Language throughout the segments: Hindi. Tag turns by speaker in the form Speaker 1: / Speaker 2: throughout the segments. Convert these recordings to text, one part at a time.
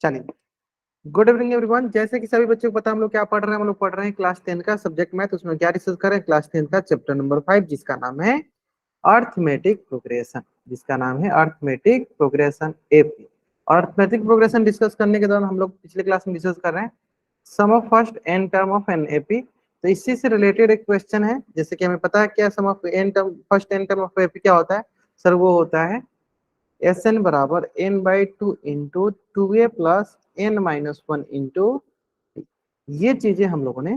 Speaker 1: चलिए, गुड इवनिंग एवरीवन। जैसे कि सभी बच्चों को पता है, हम लोग क्या पढ़ रहे हैं। हम लोग पढ़ रहे हैं क्लास 10 का सब्जेक्ट मैथ। उसमें क्या डिस्कस कर रहे हैं? क्लास 10 का चैप्टर नंबर 5, जिसका नाम है अर्थमेटिक प्रोग्रेशन। जिसका नाम है arithmetic progression AP. Arithmetic progression discuss करने के दौरान हम लोग पिछले क्लास में डिस्कस कर रहे हैं sum of first n term of an AP. तो इसी से रिलेटेड एक क्वेश्चन है। जैसे कि हमें पता है क्या sum of n term, first n term of AP क्या होता है सर? वो होता है एस एन बराबर N by two into two A plus N minus one into. ये चीजें हम लोगों ने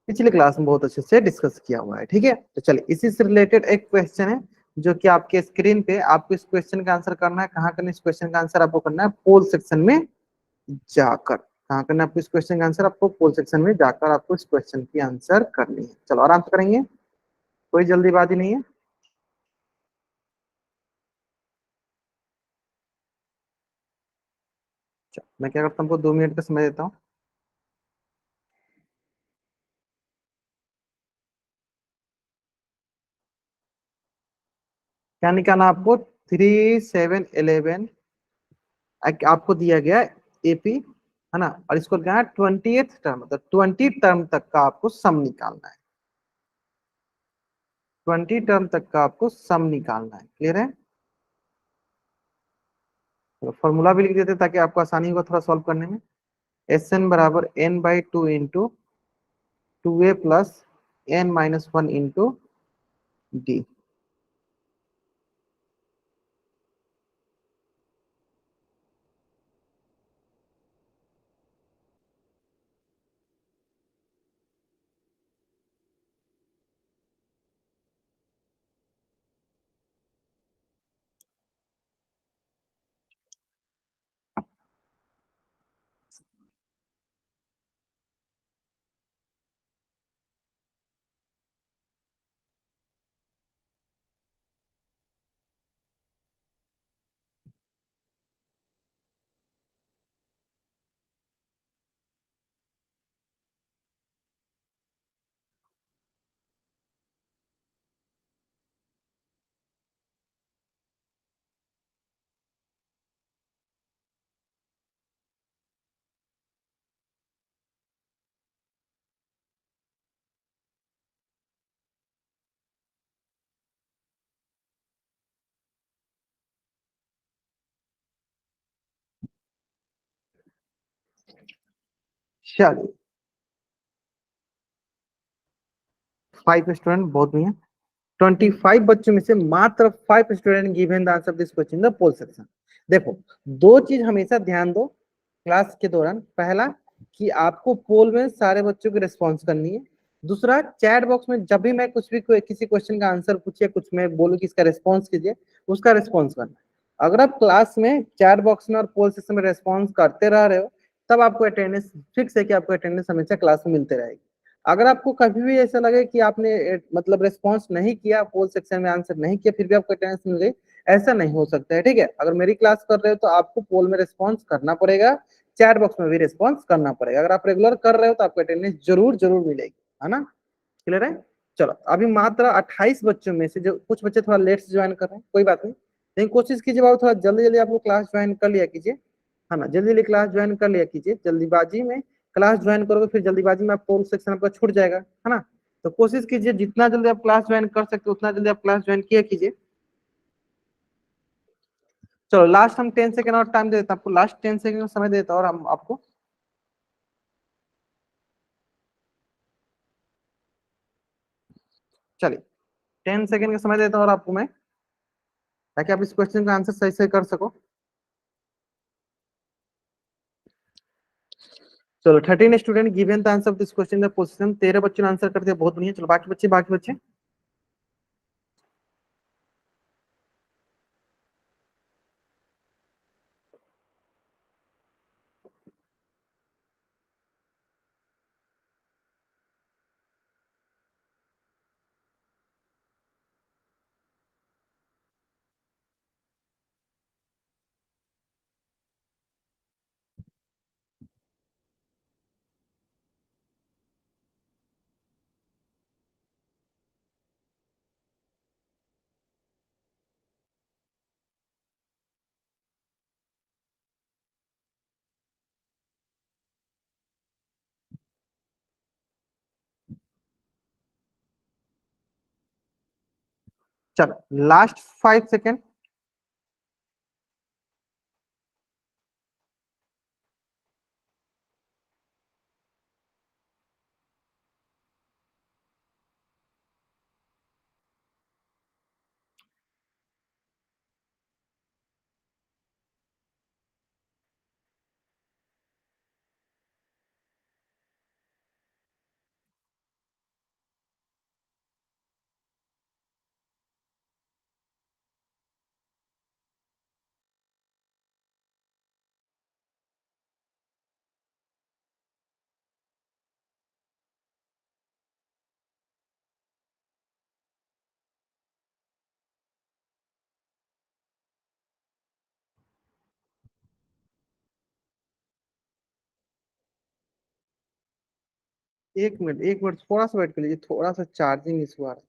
Speaker 1: पिछले क्लास में बहुत अच्छे से डिस्कस किया हुआ है। ठीक है, तो चलिए इसी से रिलेटेड एक क्वेश्चन है जो कि आपके स्क्रीन पे, आपको इस क्वेश्चन का आंसर करना है। कहाँ करना है इस क्वेश्चन का आंसर? आपको करना है पोल सेक्शन में जाकर। कहाँ करना है आपको इस क्वेश्चन का आंसर? आपको पोल सेक्शन में जाकर आपको इस क्वेश्चन की आंसर करनी है। चलो आराम से करेंगे, कोई जल्दीबाजी नहीं है। चलो, मैं क्या करता हूँ, आपको 2 मिनट का समय देता हूँ। क्या निकालना आपको? 3, 7, 11 आपको दिया गया एपी, है ना। और इसको क्या है, 20th टर्म, मतलब 20 टर्म तक का आपको सम निकालना है। 20 टर्म तक का आपको सम निकालना है। क्लियर है? तो फॉर्मूला भी लिख देते ताकि आपको आसानी होगा थोड़ा सॉल्व करने में। एस एन बराबर N by two into two A plus N minus one into D. चलिए, 5 स्टूडेंट बहुत नहीं है। 25 बच्चों में से मात्र 5 student given the answer this question in the poll section. देखो, दो चीज हमेशा ध्यान दो क्लास के दौरान। पहला, कि आपको पोल में सारे बच्चों की रिस्पॉन्स करनी है। दूसरा, चैट बॉक्स में जब भी मैं कुछ भी किसी क्वेश्चन का आंसर पूछे, कुछ मैं बोलूँ कि इसका रिस्पॉन्स कीजिए, उसका रिस्पॉन्स करना है। अगर आप क्लास में चैट बॉक्स में और पोल सेक्शन में रिस्पॉन्स करते रह रहे हो, तब आपको अटेंडेंस फिक्स है कि आपको अटेंडेंस हमेशा क्लास में मिलते रहेगी। अगर आपको कभी भी ऐसा लगे कि आपने मतलब रिस्पॉन्स नहीं किया, पोल सेक्शन में आंसर नहीं किया, फिर भी आपको अटेंडेंस मिल गई, ऐसा नहीं हो सकता है। ठीक है, अगर मेरी क्लास कर रहे हो तो आपको पोल में रिस्पॉन्स करना पड़ेगा, चैट बॉक्स में भी रिस्पॉन्स करना पड़ेगा। अगर आप रेगुलर कर रहे हो तो आपको अटेंडेंस जरूर जरूर मिलेगी, है ना। क्लियर है? चलो, अभी मात्र 28 बच्चों में से जो कुछ बच्चे थोड़ा लेट से ज्वाइन कर रहे हैं, कोई बात नहीं, लेकिन कोशिश कीजिए बाबू थोड़ा जल्दी जल्दी आप लोग क्लास ज्वाइन कर लिया कीजिए, है ना। जल्दी जल्दी क्लास ज्वाइन कर लिया कीजिए। जल्दीबाजी में क्लास ज्वाइन करोगे, फिर जल्दीबाजी में आप पोल सेक्शन आपका छूट जाएगा, है ना। तो कोशिश कीजिए जितना जल्दी आप क्लास ज्वाइन कर सकते हो उतना जल्दी आप क्लास ज्वाइन किया कीजिए। चलो, लास्ट हम 10 सेकंड और टाइम दे देते हैं आपको। लास्ट 10 सेकंड का समय देता हूँ और हम आपको। चलिए, 10 सेकंड का समय देता हूँ और आपको मैं, ताकि आप इस क्वेश्चन का आंसर सही से कर सको। चलो, 13 student given the answer of this question the position. 13 बच्चों ने आंसर कर दिया, बहुत बढ़िया। चलो बाकी बच्चे। चलो लास्ट 5 सेकेंड। एक मिनट थोड़ा सा वेट कर लीजिए, थोड़ा सा चार्जिंग इशू आ रहा है।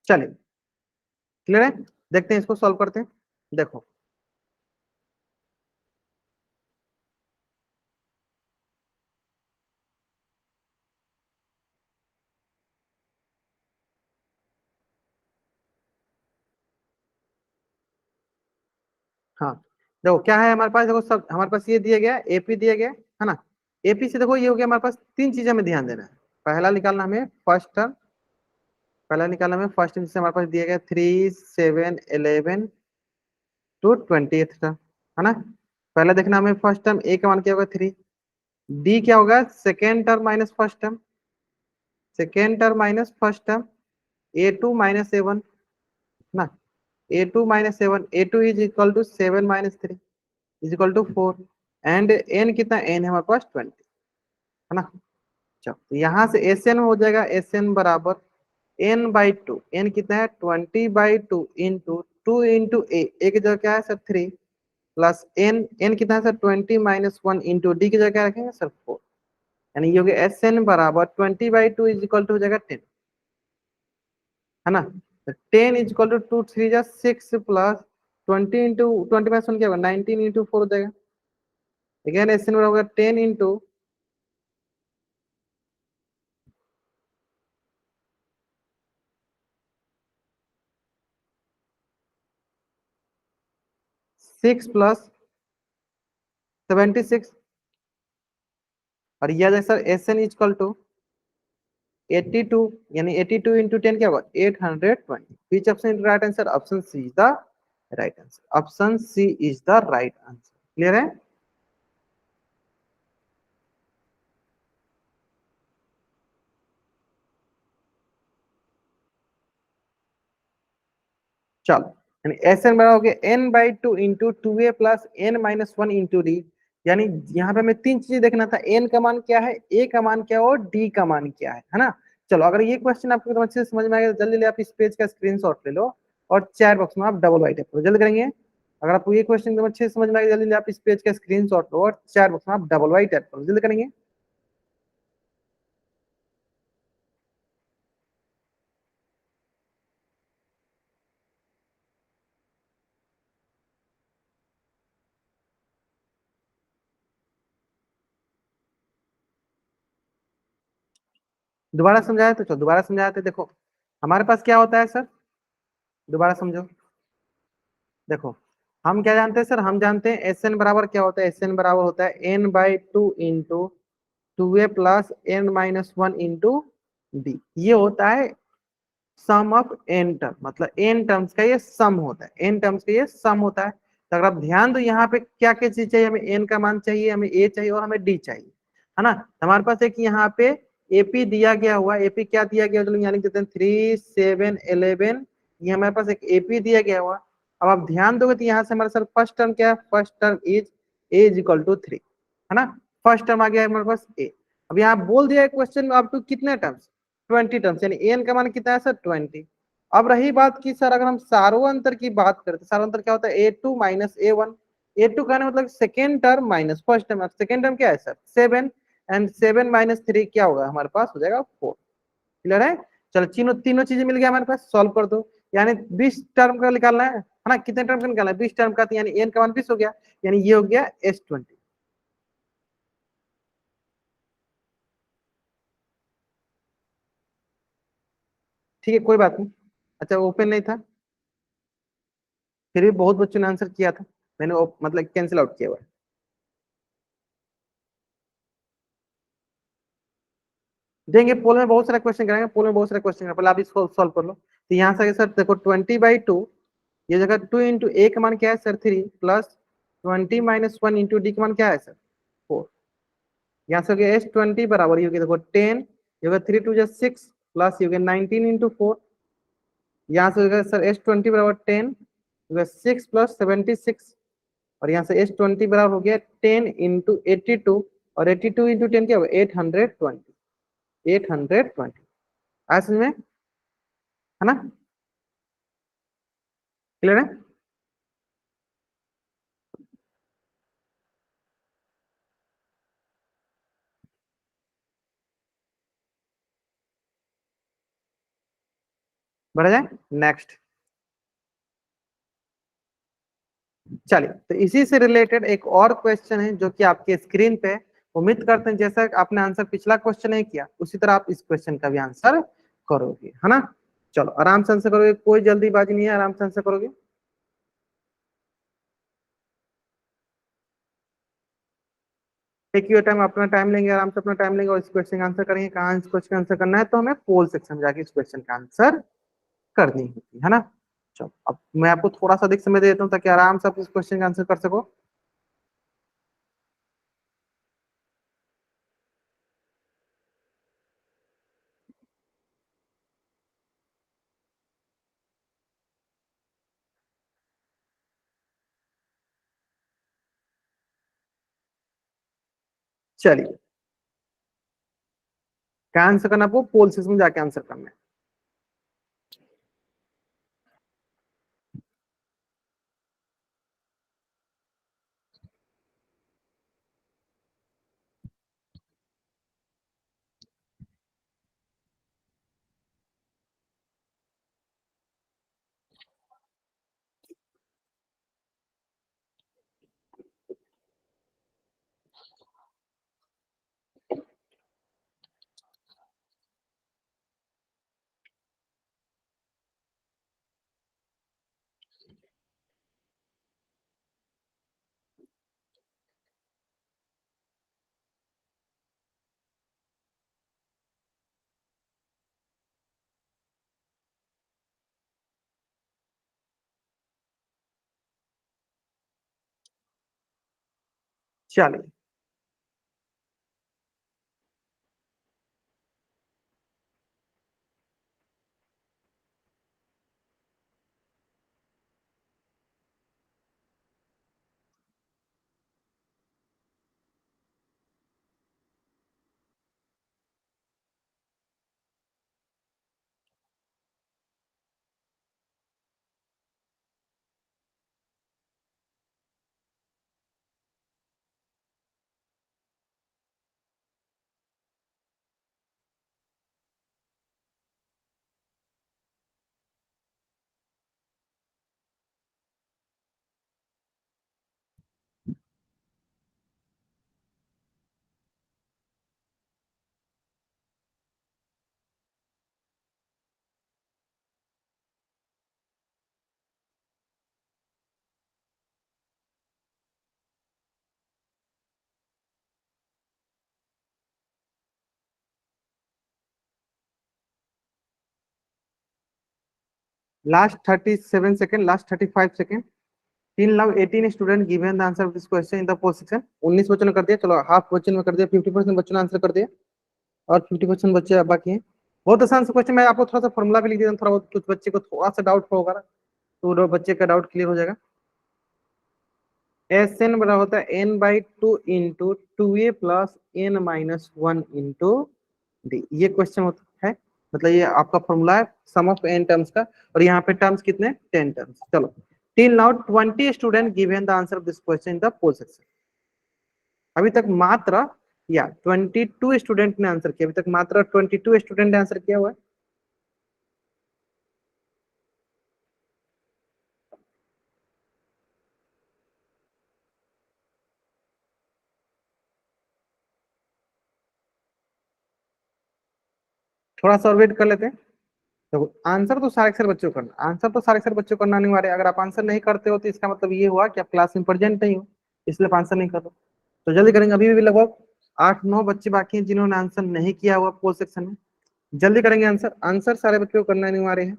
Speaker 1: चलिए क्लियर है, देखते हैं इसको सॉल्व करते हैं। देखो हाँ, देखो क्या है हमारे पास, देखो सब हमारे पास ये दिया गया है, एपी दिया गया है ना। एपी से देखो ये हो गया हमारे पास, तीन चीजें हमें ध्यान देना है। पहला निकालना हमें फर्स्ट टर्म, पहला निकालना हमें फर्स्ट टर्म, जिससे हमारे पास दिया गया 3 7 11 टू 20th टर्म, है ना। पहला देखना हमें फर्स्ट टर्म, ए का मान क्या होगा 3, डी क्या होगा second term minus first term, second term minus first term, A2 - A1 ना, A2 - A1, A2 is equal to 7 - 3 is equal to 4, and N कितना, एन है हमारे पास 20, है ना। चलो तो यहाँ से एस एन हो जाएगा, एस एन बराबर n/2, एन कितना है 20/2 इंटू 2 इंटू ए की जगह क्या है सर 3, प्लस एन कितना है सर 20 - 1 इंटू डी की जगह क्या रखेंगे सर 4, यानी ये हो गया एस एन बराबर 20/2 इज इक्वल टू हो जाएगा 10, है ना। तो 10 इज इक्वल टू 2 3 जा 6 प्लस 20 इंटू 20 - 1 क्या होगा 19 इंटू 4 हो जाएगा। अगेन एस एन बराबर होगा 10 इंटू 6 प्लस 76, और यह जाए sir S N equal to 82, यानी 82 इंटू 10 क्या होगा 820। Which option is right answer, option C is the right answer, option C is the right answer. Clear है। चलो यानी एस एन बराबर हो गया n/2 into 2a plus n - 1 into D, यानी यहाँ पे हमें तीन चीजें देखना था, n का मान क्या है, a का मान क्या है और d का मान क्या है ना। चलो अगर ये क्वेश्चन आपको एकदम अच्छे से समझ में आ गया तो जल्दी जल्दी आप इस पेज का स्क्रीनशॉट ले लो और चैट बॉक्स में आप डबल राइट करो, जल्दी करेंगे। अगर आपको ये क्वेश्चन एकदम अच्छे से समझ में आ गया जल्दी जल्दी आप इस पेज का स्क्रीनशॉट लो और चैट बॉक्स में आप डबल राइट करो, जल्दी करेंगे। दोबारा समझाया तो चलो दोबारा समझाते, देखो हमारे पास क्या होता है सर, दोबारा समझो। देखो हम क्या जानते हैं सर, हम जानते हैं एस एन बराबर क्या होता है, एस एन बराबर होता है n/2 into 2a plus n - 1 into D, ये होता है सम ऑफ एन टर्म, मतलब एन टर्म्स का ये सम होता है, एन टर्म्स का ये सम होता है। तो अगर आप ध्यान दो यहाँ पे क्या क्या चीज चाहिए, हमें एन का मान चाहिए, हमें ए चाहिए और हमें डी चाहिए, है ना। हमारे पास एक यहाँ पे एपी दिया गया हुआ, एपी क्या दिया गया, चलो यहाँ लिख देते हैं 3 7 11, ये हमारे पास एक एपी दिया गया हुआ। अब आप ध्यान दोगे तो यहाँ से हमारे सर फर्स्ट टर्म क्या है, first term is A is equal to 3, है ना। फर्स्ट टर्म आ गया है हमारे पास ए। अब यहाँ बोल दिया है क्वेश्चन में अप टू कितने टर्म्स, 20 टर्म्स, यानी एन का मान कितना है सर 20। अब रही बात की सर अगर हम सार्वंतर की बात करते, सार्वंतर क्या होता है A2 - A1, A2 का मतलब second term minus first term, second term क्या है सर 7, एंड 7 - 3 क्या होगा हमारे पास हो जाएगा 4। क्लियर है। चलो तीनों तीनों चीजें मिल गया हमारे पास, सॉल्व कर दो। यानी 20 टर्म का निकालना है ना, कितने टर्म का निकालना है, 20 टर्म का, तो यानी एन का मान 20 हो गया, यानी ये हो गया S20। ठीक है, कोई बात नहीं। अच्छा, ओपन नहीं था, फिर भी बहुत बच्चों ने आंसर किया था, मैंने मतलब कैंसिल आउट किया हुआ है। देंगे, पोल में बहुत सारा क्वेश्चन कराएंगे, पोल में बहुत सारा क्वेश्चन करेंगे, पहले आप इसको सॉल्व कर लो। तो यहाँ से सर देखो 20/2, ये जगह 2 × A का मान क्या है सर 3, प्लस 20 - 1 × D का मान क्या है सर 4। यहाँ से हो गया S20 बराबर, ये हो गया देखो 10, ये होगा 3 × 2 = 6, प्लस ये हो गया 19 × 4। यहाँ से हो गया सर S20 बराबर 10, हो गया 6 + 76, और यहाँ से S20 बराबर हो गया 10 × 82, और 82 × 10 क्या होगा 820, 820। आज समझ में, है ना, क्लियर है। बढ़ा जाए नेक्स्ट। चलिए, तो इसी से रिलेटेड एक और क्वेश्चन है जो कि आपके स्क्रीन पे, उम्मीद करते हैं जैसा आपने आंसर पिछला क्वेश्चन नहीं किया उसी तरह आप इस क्वेश्चन का भी आंसर करोगे, है ना। चलो आराम से आंसर करोगे, कोई जल्दीबाजी नहीं है, आराम से आंसर करोगे। टेक योर टाइम, अपना टाइम लेंगे, आराम से अपना टाइम लेंगे, और इस क्वेश्चन का आंसर करेंगे। कहाँ इस क्वेश्चन का आंसर करना है, तो हमें पोल सेक्शन में जाके इस क्वेश्चन का आंसर करनी होती है ना। चलो अब मैं आपको थोड़ा सा अधिक समय दे देता हूँ ताकि आराम से आप इस क्वेश्चन का आंसर कर सको। चलिए, क्या आंसर करना, आपको पोल सेक्शन में जाके आंसर करना है। चलिए, last 37 second, last 35 second. 3 lakh 18 student given the answer of this question in the poll section. 19 बच्चों ने कर दिया, चलो हाफ बच्चों ने कर दिया, 50% बच्चों ने आंसर कर दिया, और 50% बच्चे बाकी हैं। बहुत आसान सा क्वेश्चन, मैं आपको थोड़ा सा फॉर्मूला भी लिख देता हूँ, थोड़ा बहुत कुछ बच्चे को थोड़ा सा डाउट होगा ना, तो वो बच्चे का डाउट क्लियर हो जाएगा। एस एन बड़ा होता है n/2 into 2a plus n-1 into D. ये क्वेश्चन होता है, मतलब ये आपका फॉर्मूला है सम ऑफ n टर्म्स का, और यहाँ पे टर्म्स कितने 10 टर्म्स। चलो, till now 20 student given the answer of this question in the poll section. अभी तक मात्र या 22 स्टूडेंट ने आंसर किया, अभी तक मात्र 22 स्टूडेंट ने आंसर किया हुआ है। थोड़ा सा और वेट कर लेते हैं। तो आंसर तो सारे बच्चों को करना, आंसर तो सारे बच्चों को करना अनिवार्य है। अगर आप आंसर नहीं करते हो तो इसका मतलब ये हुआ कि आप क्लास में प्रेजेंट नहीं हो, इसलिए आप आंसर नहीं कर रहे। तो जल्दी करेंगे, अभी भी लगभग 8-9 बच्चे बाकी हैं जिन्होंने आंसर नहीं किया हुआ पोल सेक्शन में। जल्दी करेंगे आंसर, आंसर सारे बच्चों को करना अनिवार्य है।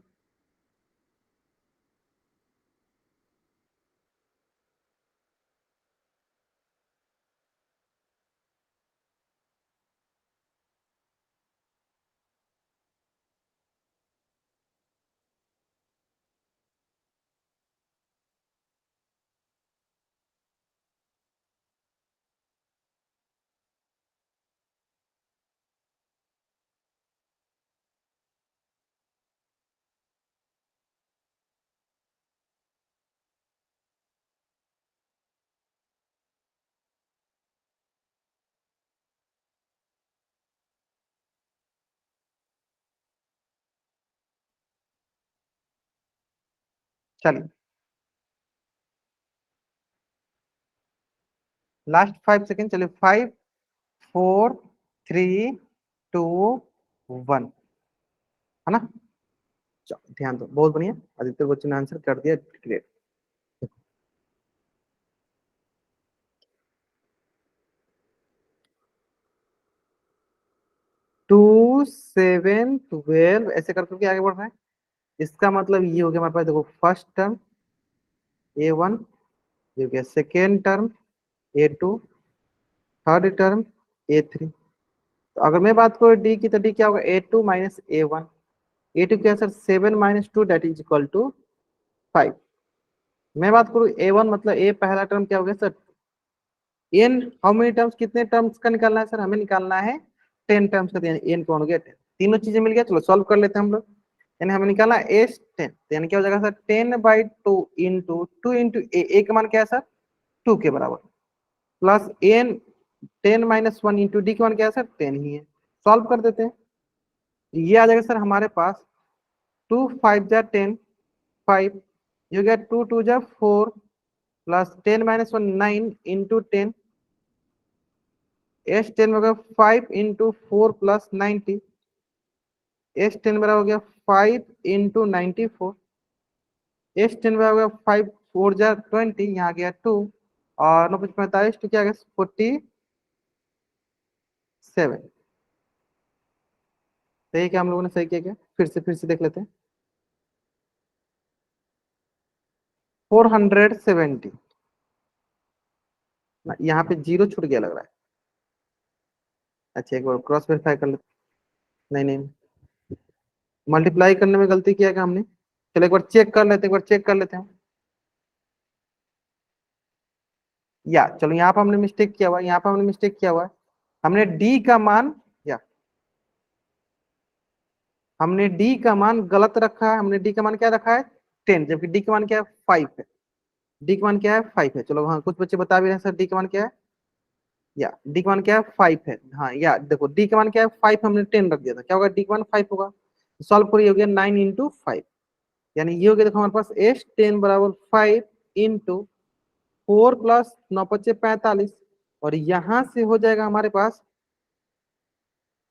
Speaker 1: चलिए लास्ट 5 सेकेंड, चलिए 5, 4, 3, 2, 1, है ना। चलो ध्यान दो, बहुत बढ़िया, आदित्य बच्चन ने आंसर कर दिया, ग्रेट। 2, 7, 12 ऐसे कर करके आगे बढ़ रहा है। इसका मतलब ये हो गया हमारे पास, देखो फर्स्ट टर्म A1, ये हो गया second term A2, third term A3। तो अगर मैं बात करूँ डी की, तो डी क्या होगा, A2 माइनस A1। A2 क्या sir, 7 - 2 that is equal to 5। मैं बात करूँ A1 मतलब A पहला टर्म क्या हो गया sir, N how many terms, कितने टर्म्स का निकालना है सर, हमें निकालना है 10 टर्म्स का, यानी एन कौन हो गया 10। तीनों चीजें मिल गया, चलो सॉल्व कर लेते हैं हम लोग। यानी हमें निकालना एस 10, यानी क्या हो जाएगा सर 10/2 इंटू 2 इंटू ए का मान क्या है सर 2 के बराबर, प्लस एन 10 - 1 इंटू डी का मान क्या है सर 10 ही है। सॉल्व कर देते हैं, ये आ जाएगा सर हमारे पास 2 5 जा 10, 5, ये हो गया 2 2 जा 4, प्लस 10 - 1 9 इंटू 10, S10 में हो गया 5 इंटू 4 प्लस 90, S10 मेरा हो गया 5 इंटू 94, S10 में हो गया 5 4 जा 20, यहाँ गया 2, और 9 5 45, तो क्या गया 47। सही क्या हम लोगों ने सही किया क्या, फिर से देख लेते हैं। 470, यहाँ पे जीरो छूट गया लग रहा है। अच्छा एक बार क्रॉस वेरीफाई कर लेते, नहीं नहीं, मल्टीप्लाई करने में गलती किया क्या हमने, चलो एक बार चेक कर लेते हैं, एक बार चेक कर लेते हैं। या चलो यहाँ पर हमने मिस्टेक किया हुआ है, यहाँ पर हमने मिस्टेक किया हुआ है। हमने डी का मान, या हमने डी का मान गलत रखा है, हमने डी का मान क्या रखा है 10, जबकि डी का मान क्या है 5 है। डी का मान क्या है 5 है, चलो हाँ कुछ बच्चे बता भी रहे हैं सर डी का मान क्या है, या डी का मान क्या है 5 है। हाँ या देखो डी का मान क्या है 5, हमने 10 रख दिया था, क्या होगा डी का मान 5 होगा। सॉल्व करिए, हो गया 9 इंटू 5, यानी ये हो गया, देखो हमारे पास S10 बराबर 5 इंटू 4 प्लस 9 × 5 = 45, और यहां से हो जाएगा हमारे पास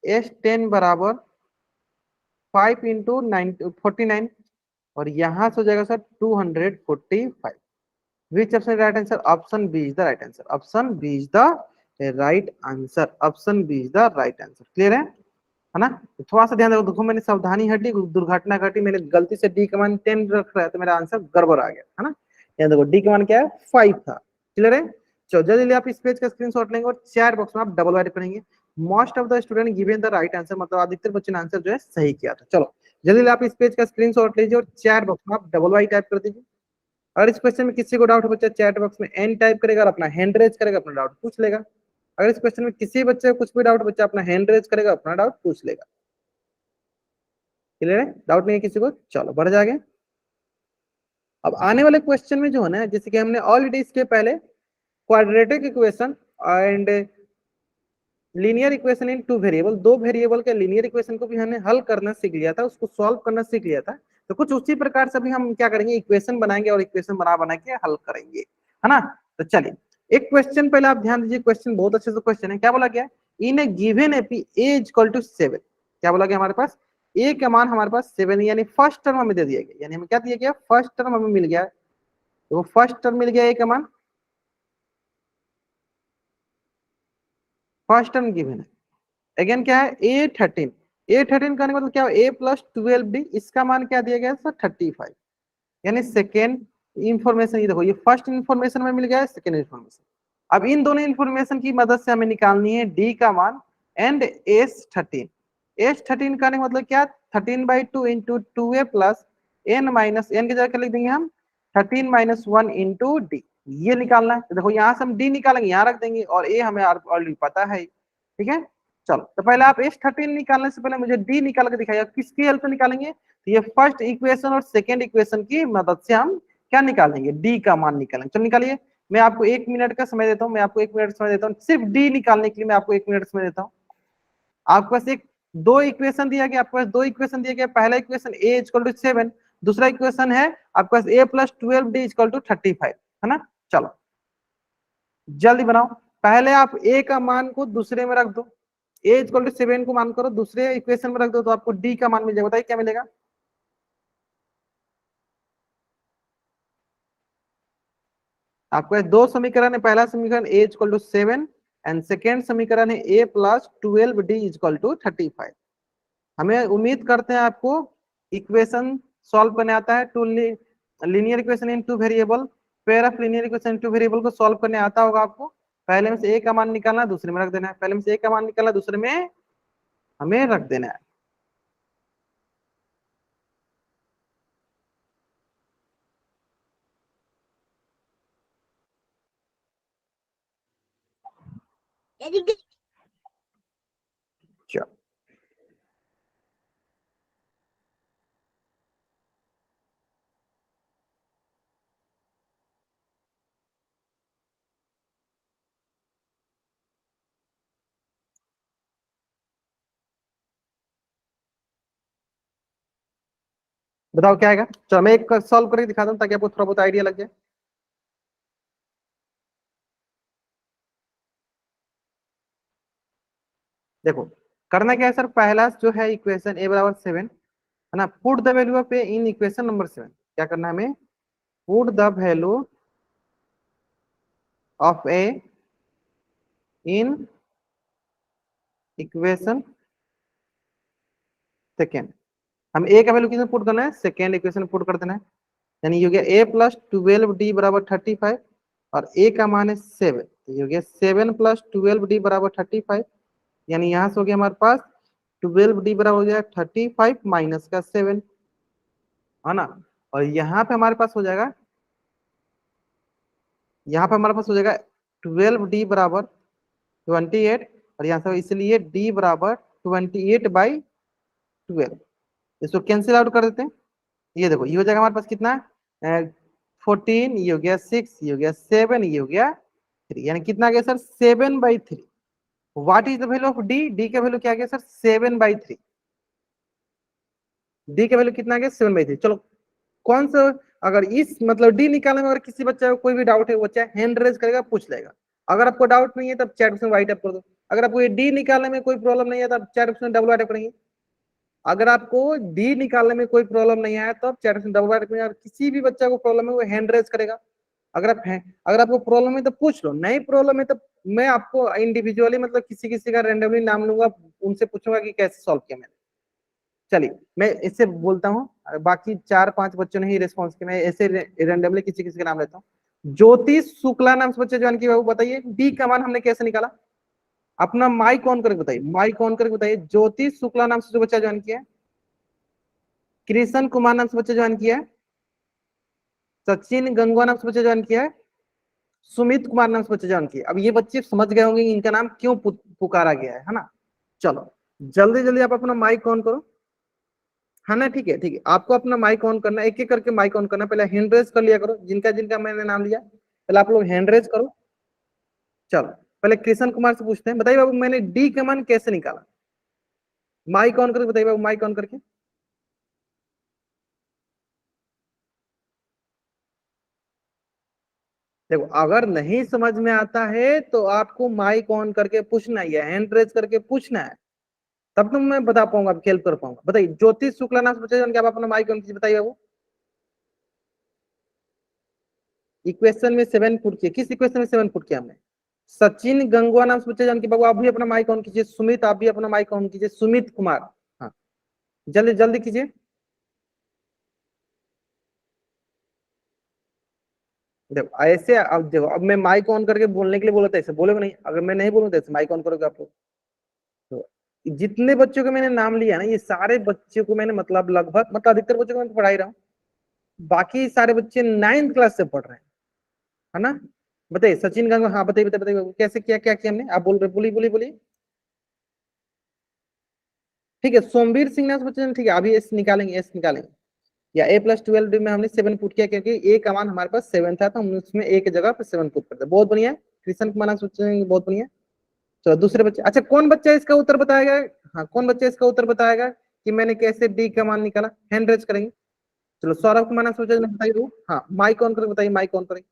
Speaker 1: S10 बराबर 5 इंटू 49, और यहां से हो जाएगा sir 245। Which option right answer, option B is the right answer, option B is the right answer, option B is the right answer. Clear है ना। तो थोड़ा सा ध्यान रखो, देखो मैंने सावधानी हटी, दुर्घटना घटी, मैंने गलती से डी का मान 10 रख रहा है, तो मेरा आंसर गड़बड़ आ गया है ना। यहाँ देखो डी का मान क्या है 5 था। क्लियर है। चलो जल्दी आप इस पेज का स्क्रीनशॉट लेंगे और चैट बॉक्स में आप डबल वाइट करेंगे, most of the student given the right answer, मतलब आदित्य बच्चन आंसर जो है सही किया था। चलो जल्दी आप इस पेज का स्क्रीनशॉट लीजिए और चैट बॉक्स में आप डबल वाई टाइप कर दीजिए। अगर इस क्वेश्चन में किसी को डाउट हो, बच्चा चैट बॉक्स में एन टाइप करेगा और अपना हैंड रेज करेगा, अपना डाउट पूछ लेगा। अगर इस क्वेश्चन में किसी बच्चे को कुछ भी डाउट, बच्चा अपना हैंड रेज करेगा, अपना डाउट पूछ लेगा। क्लियर है, डाउट नहीं है किसी को, चलो बढ़ जाएंगे। अब आने वाले क्वेश्चन में जो है ना, जैसे कि हमने ऑलरेडी इसके पहले quadratic equation and linear equation in 2 variable, 2 variable के लीनियर इक्वेशन को भी हमने हल करना सीख लिया था, उसको सॉल्व करना सीख लिया था। तो कुछ उसी प्रकार से भी हम क्या करेंगे, इक्वेशन बनाएंगे और इक्वेशन बना बना के हल करेंगे, है ना। तो चलिए एक क्वेश्चन पहले आप ध्यान दीजिए, क्वेश्चन बहुत अच्छे से क्वेश्चन है, क्या बोला गया, in a given AP a equal to 7, क्या बोला गया हमारे पास, ए का मान हमारे पास 7, यानी फर्स्ट टर्म हमें दे दिया गया, यानी हमें क्या दिया गया, फर्स्ट टर्म हमें मिल गया। तो फर्स्ट टर्म मिल गया ए का मान, फर्स्ट टर्म गिवन है। अगेन क्या है, A13, A13 का मतलब क्या, A+12D, इसका मान क्या दिया गया सर, 35, यानी सेकेंड इंफॉर्मेशन। ये देखो, ये फर्स्ट इंफॉर्मेशन में मिल गया है, सेकेंड इंफॉर्मेशन। अब इन दोनों इंफॉर्मेशन की मदद से हमें निकालनी है डी का मान एंड S13। S13 का मतलब क्या, 13/2 into 2A plus N minus N की जगह क्या लिख देंगे हम, 13 - 1 इंटू डी, ये निकालना है। तो देखो यहाँ से हम डी निकालेंगे, यहाँ रख देंगे, और ए हमें ऑलरेडी पता है, ठीक है। चलो, तो पहले आप S13 निकालने से पहले मुझे डी निकाल के दिखाइए, किसकी हेल्प से निकालेंगे, तो ये फर्स्ट इक्वेशन और सेकेंड इक्वेशन की मदद से हम क्या निकालेंगे, डी का मान निकालेंगे। चलो निकालिए, मैं आपको 1 मिनट का समय देता हूँ, मैं आपको 1 मिनट समय देता हूँ, सिर्फ डी निकालने के लिए मैं आपको 1 मिनट समय देता हूँ। आपके पास एक दो इक्वेशन दिया गया, आपके पास दो इक्वेशन दिया गया, पहला इक्वेशन ए इक्वल टू 7, दूसरा इक्वेशन है आपके पास A+12D इक्वल टू 35, है ना। चलो जल्दी बनाओ, पहले आप ए का मान को दूसरे में रख दो, ए इक्वल टू 7 को मान करो दूसरे इक्वेशन में रख दो, तो आपको डी का मान मिल जाएगा। बताइए क्या मिलेगा, आपको दो समीकरण है, पहला समीकरण ए इक्वल टू 7 एंड सेकेंड समीकरण है A+12D इक्वल टू 35। हमें उम्मीद करते हैं आपको इक्वेशन सॉल्व करने आता है, two linear equation in two variable, pair of linear equation in two variable को सॉल्व करने आता होगा आपको। पहले में से ए का मान निकालना, दूसरे में रख देना है, पहले में से ए का मान निकालना, दूसरे में हमें रख देना है। चलो बताओ क्या आएगा, चलो मैं एक सॉल्व करके दिखाता हूँ ताकि आपको थोड़ा बहुत आइडिया लग जाए। देखो करना क्या है सर, पहला जो है इक्वेशन A = 7, है ना, put the value of A in equation number 7। क्या करना है हमें, put the value of A in equation second. हम ए का वैल्यू किसमें पुट करना है, सेकेंड इक्वेशन पुट कर देना है, यानी ये हो गया A+12D बराबर 35, और ए का मान है 7, तो ये हो गया 7+12D बराबर 35, यानी यहाँ से हो गया हमारे पास 12D बराबर हो गया 35 माइनस का 7, है ना। और यहाँ पे हमारे पास हो जाएगा, यहाँ पे हमारे पास हो जाएगा 12D बराबर 28, और यहाँ से इसलिए D बराबर 28/12, इसको कैंसिल आउट कर देते हैं। ये देखो ये हो जाएगा हमारे पास कितना, 14, ये हो गया 6, ये हो गया 7, ये हो गया 3, यानी कितना आ गया sir, 7/3। What is the value of D, D का वैल्यू क्या आ गया सर, 7/3। डी का वैल्यू कितना आ गया, 7/3। चलो कौन सा, अगर इस मतलब डी निकालने में अगर किसी बच्चे को कोई भी डाउट है, वो बच्चा हैंड रेज करेगा, पूछ लेगा। अगर आपको डाउट नहीं है तब चैट बॉक्स में वाइट अप कर दो। अगर आपको ये डी निकालने में कोई प्रॉब्लम नहीं है तब चैट बॉक्स में डबल वाइट अप करेंगे। अगर आपको डी निकालने में कोई प्रॉब्लम नहीं आया तो चैट बॉक्स में डबल वाइट करेंगे। किसी भी बच्चा को प्रॉब्लम है वो हैंड रेज करेगा। अगर आप हैं, अगर आपको प्रॉब्लम है तो पूछ लो, नहीं प्रॉब्लम है तो मैं आपको इंडिविजुअली मतलब किसी किसी का रेंडमली नाम लूंगा, उनसे पूछूंगा कि कैसे सॉल्व किया मैंने। चलिए मैं इससे बोलता हूँ, बाकी 4-5 बच्चों ने ही रिस्पॉन्स किया, मैं ऐसे रेंडमली किसी किसी का नाम लेता हूँ। ज्योति शुक्ला नाम से बच्चे ज्वाइन किया, वो बताइए डी का मान हमने कैसे निकाला। अपना माइक ऑन करके बताइए, माइक ऑन करके बताइए, ज्योति शुक्ला नाम से जो बच्चा ज्वाइन किया है, कृष्ण कुमार नाम से बच्चा ज्वाइन किया है, सचिन गंगवा नाम से बच्चा ज्वाइन किया है, सुमित कुमार नाम से बच्चा ज्वाइन किया। अब ये बच्चे समझ गए होंगे इनका नाम क्यों पुकारा गया है ना। चलो जल्दी जल्दी आप अपना माइक ऑन करो, है ना, ठीक है ठीक है। आपको अपना माइक ऑन करना, एक एक करके माइक ऑन करना, पहले हैंड रेज कर लिया करो, जिनका जिनका मैंने नाम लिया पहले आप लोग हैंड रेज करो। चलो पहले कृष्ण कुमार से पूछते हैं, बताइए बाबू मैंने डी का मान कैसे निकाला। माइक ऑन करके बताइए बाबू, माइक ऑन करके। देखो अगर नहीं समझ में आता है तो आपको माइक ऑन करके पूछना है, हैंड रेज करके पूछना है। तब तो मैं बता पाऊंगा, हेल्प कर पाऊंगा। बताइए, ज्योति शुक्ला नाम से बच्चा जन, क्या आप अपना माइक ऑन कीजिए, बताइए वो इक्वेशन में 7 पुट किया, किस इक्वेशन में 7 पुट किया हमने? सचिन गंगवा नाम से बच्चा जन की बाबू, आप भी अपना माइक ऑन कीजिए। सुमित, आप भी अपना माइक ऑन कीजिए। सुमित कुमार, हाँ जल्दी जल्दी कीजिए। देखो ऐसे, अब देखो, अब मैं माइक ऑन करके बोलने के लिए बोला था, ऐसे बोलोगे नहीं, अगर मैं नहीं बोलूँ तो ऐसे माइक ऑन करोगे आप लोग। तो जितने बच्चों को मैंने नाम लिया ना, ये सारे बच्चों को मैंने मतलब लगभग, मतलब अधिकतर बच्चों को मैं पढ़ा ही रहा हूँ। बाकी सारे बच्चे 9th क्लास से पढ़ रहे हैं, है ना। बताइए सचिन गंगवा, हाँ बताइए बताइए बताइए, कैसे किया, क्या किया हमने, आप बोल रहे, बोलिए बोलिए बोलिए। ठीक है, सोमवीर सिंह नाम से बच्चे, ठीक है, अभी एस निकालेंगे, एस निकालेंगे। या A+12 में हमने 7 पुट किया, क्योंकि ए का मान हमारे पास 7 था, तो हम उसमें ए की जगह पे 7 पुट करते, बहुत बढ़िया। कृष्ण कुमार नाम से बच्चे, बहुत बढ़िया। चलो दूसरे बच्चे, अच्छा कौन बच्चा इसका उत्तर बताएगा? हाँ कौन बच्चा इसका उत्तर बताएगा कि मैंने कैसे डी का मान निकाला, हैंड रेज करेंगे। चलो सौरभ कुमार नाम सोचा जन, बताइए वो, हाँ माइक ऑन करके बताइए, माइक ऑन करेंगे।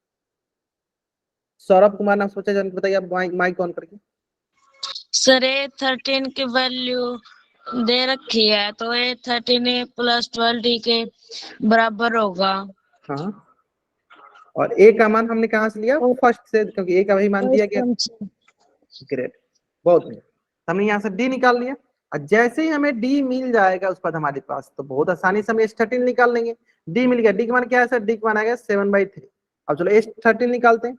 Speaker 1: सौरभ कुमार नाम सोचा जन, बताइए आप, माइक माइक ऑन करके।
Speaker 2: सर A13 की वैल्यू दे रखी है, तो A13 + 12D के बराबर होगा।
Speaker 1: हाँ, और ए का मान हमने कहाँ से लिया? फर्स्ट से, क्योंकि ए का वही मान दिया गया। ग्रेट, बहुत बढ़िया। हमने यहाँ से डी निकाल लिया, और जैसे ही हमें डी मिल जाएगा उस पर हमारे पास, तो बहुत आसानी से हम S13 निकाल लेंगे। डी मिल गया, डी का मान क्या है सर? डी का मान आएगा 7/3। अब चलो S13 निकालते हैं।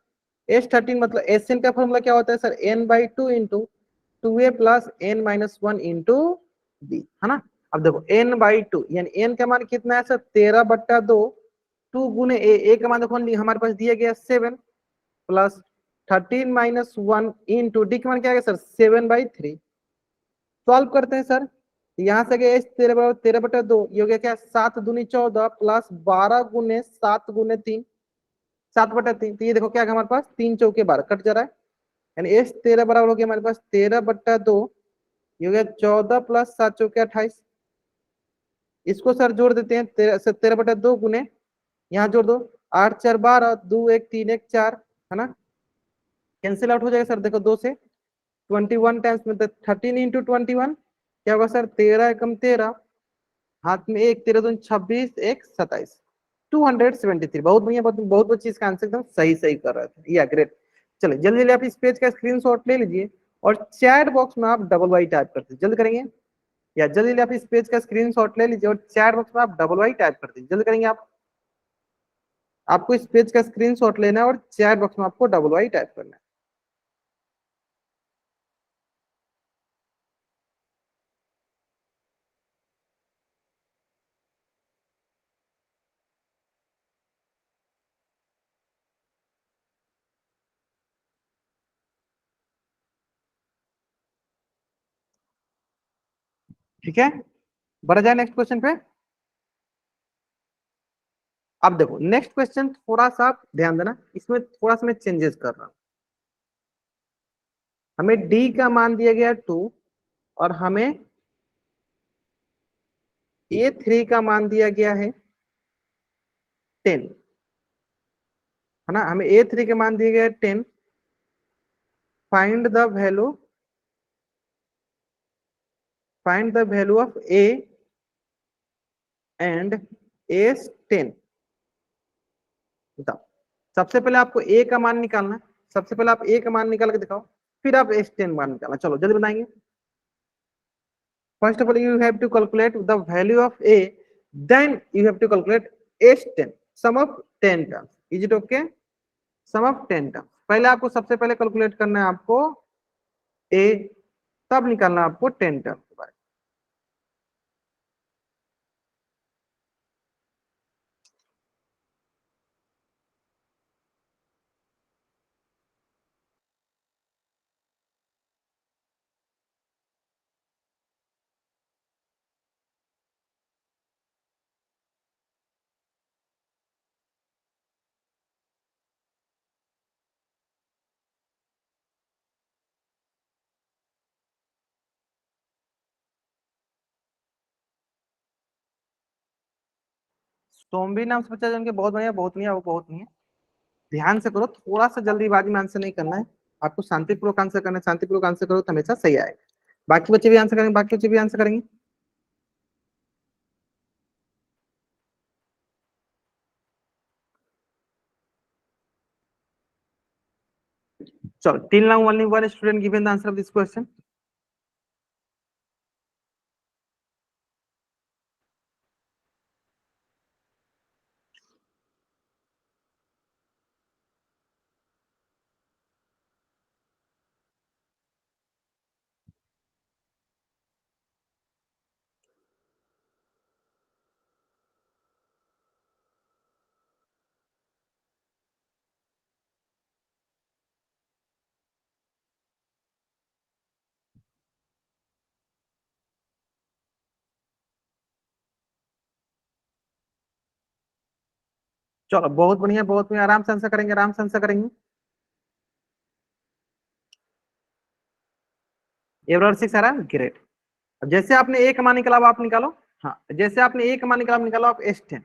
Speaker 1: S13 मतलब एस एन का फॉर्मूला क्या होता है sir? n/2 into 2a plus n-1 into B, है ना। अब देखो n/2 यानी n का मान कितना है सर? 13/2। 2 गुने ए का मान देखो हमारे पास दिया गया 7 प्लस 13-1 इंटू डी का मान क्या है सर? 7/3। सॉल्व करते हैं सर, यहाँ से गया 13/2, ये हो गया क्या? 7 दूनी 14 प्लस 12 गुने 7 गुने 3, 7/3। तो ये देखो क्या है हमारे पास, 3 चौके 12 कट जा रहा है, यानी S13 बराबर हो गया हमारे पास 13/2, ये हो गया 14 प्लस 7 चौके 28। इसको सर जोड़ देते हैं, 13/2 गुने, यहाँ जोड़ दो, 8 4 12, 2 1 3 1 4, है ना। कैंसिल आउट हो जाएगा सर, देखो 2 से 21 टाइम्स में 13 इंटू 21 क्या होगा सर? 13 एकम 13, हाथ में एक, 13 दूनी 26, एक 27, 273। बहुत बढ़िया, बहुत बहुत बच्चे इसका आंसर एकदम सही सही कर रहे थे, या ग्रेट। चलिए जल्दी जल्दी आप इस पेज का स्क्रीनशॉट ले लीजिए, और चैट बॉक्स में आप डबल वाई टाइप करते जल्द करेंगे, या जल्दी जल्दी आप इस पेज का स्क्रीनशॉट ले लीजिए, और चैट बॉक्स में आप डबल वाई टाइप कर दीजिए, जल्द करेंगे आप। आपको इस पेज का स्क्रीनशॉट लेना है, और चैट बॉक्स में आपको डबल वाई टाइप करना है। ठीक है, बढ़ा जाए नेक्स्ट क्वेश्चन पे। अब देखो नेक्स्ट क्वेश्चन, थोड़ा सा आप ध्यान देना, इसमें थोड़ा सा मैं चेंजेस कर रहा हूं। हमें डी का मान दिया गया 2, और हमें A3 का मान दिया गया है 10, है ना। हमें A3 का मान दिया गया है 10। Find the value, find the value of A and S10। बताओ, सबसे पहले आपको A का मान निकालना है, सबसे पहले आप A का मान निकाल के दिखाओ, फिर आप S10 मान निकालना। चलो जल्दी बताएंगे। First of all, you have to calculate the value of A, then you have to calculate S10, sum of 10 terms. Is it okay? Sum of 10 terms. पहले आपको सबसे पहले कैलकुलेट करना है आपको A, तब निकालना आपको 10 टर्म के बारे में। सोमवी नाम से बच्चा जिनके, बहुत बढ़िया, बहुत नहीं है, वो बहुत नहीं है। ध्यान से करो, थोड़ा सा जल्दीबाजी में आंसर नहीं करना है, आपको शांतिपूर्वक आंसर करना है, शांतिपूर्वक आंसर करो तो हमेशा सही आएगा। बाकी बच्चे भी आंसर करेंगे, बाकी बच्चे भी आंसर करेंगे। चलो, till now only one student given the answer of this question. चलो, बहुत बढ़िया, बहुत बढ़िया, आराम से आंसर करेंगे, आराम से आंसर करेंगे। एवरेज 6 आ रहा है, ग्रेट। अब जैसे आपने ए का मान निकाला, अब आप निकालो। हाँ, जैसे आपने ए का मान निकाला, आप निकालो आप S10।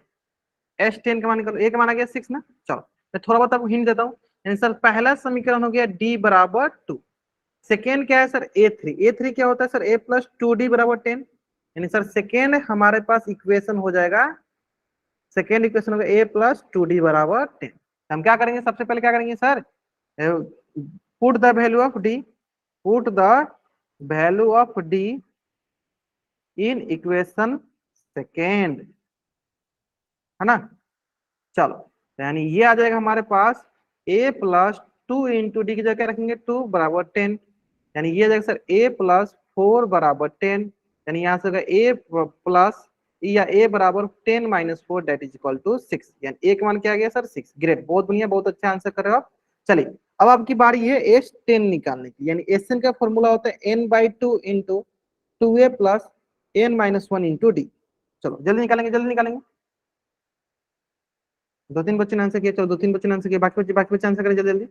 Speaker 1: S10 का मान निकालो, ए का मान आ गया 6 ना। चलो, मैं थोड़ा बहुत आपको हिंट देता हूँ। यानी सर पहला समीकरण हो गया D बराबर 2। सेकेंड क्या है सर? A3 क्या होता है सर? A प्लस 2D बराबर 10। यानी सर सेकेंड हमारे पास इक्वेशन हो जाएगा, सेकेंड इक्वेशन होगा A प्लस 2D बराबर 10। हम क्या करेंगे, सबसे पहले क्या करेंगे sir? Put the value of D, put the value of D in equation second, है ना। चलो, यानी ये आ जाएगा हमारे पास A प्लस 2 × D की जगह क्या रखेंगे? 2 बराबर 10। यानी ये आ जाएगा सर A प्लस 4 बराबर 10। यानी यहाँ से होगा A प्लस या A बराबर 10 minus 4 that is equal to 6। यानी एक मान क्या आ गया सर? 6। ग्रेट, बहुत बढ़िया, बहुत अच्छा आंसर कर रहे हो आप। चलिए, अब आपकी बारी है S10 निकालने की। यानी SN का फॉर्मूला होता है n/2 into 2A plus n-1 into D। चलो जल्दी निकालेंगे, जल्दी निकालेंगे। दो तीन बच्चों ने आंसर किया, चलो दो तीन बच्चों ने आंसर किया, बाकी बच्चे आंसर करें जल्दी जल्दी।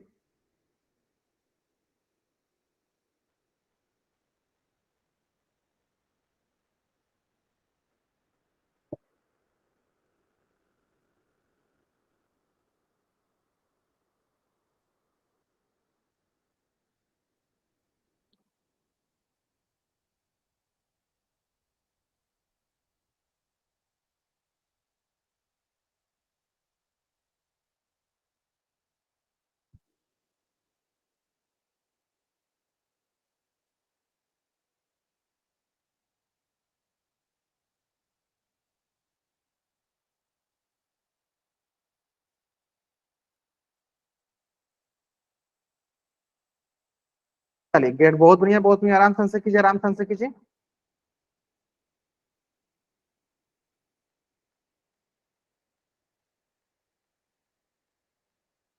Speaker 1: चलिए ग्रेट, बहुत बढ़िया, बहुत बढ़िया, आराम से आंसर कीजिए, आराम से आंसर कीजिए।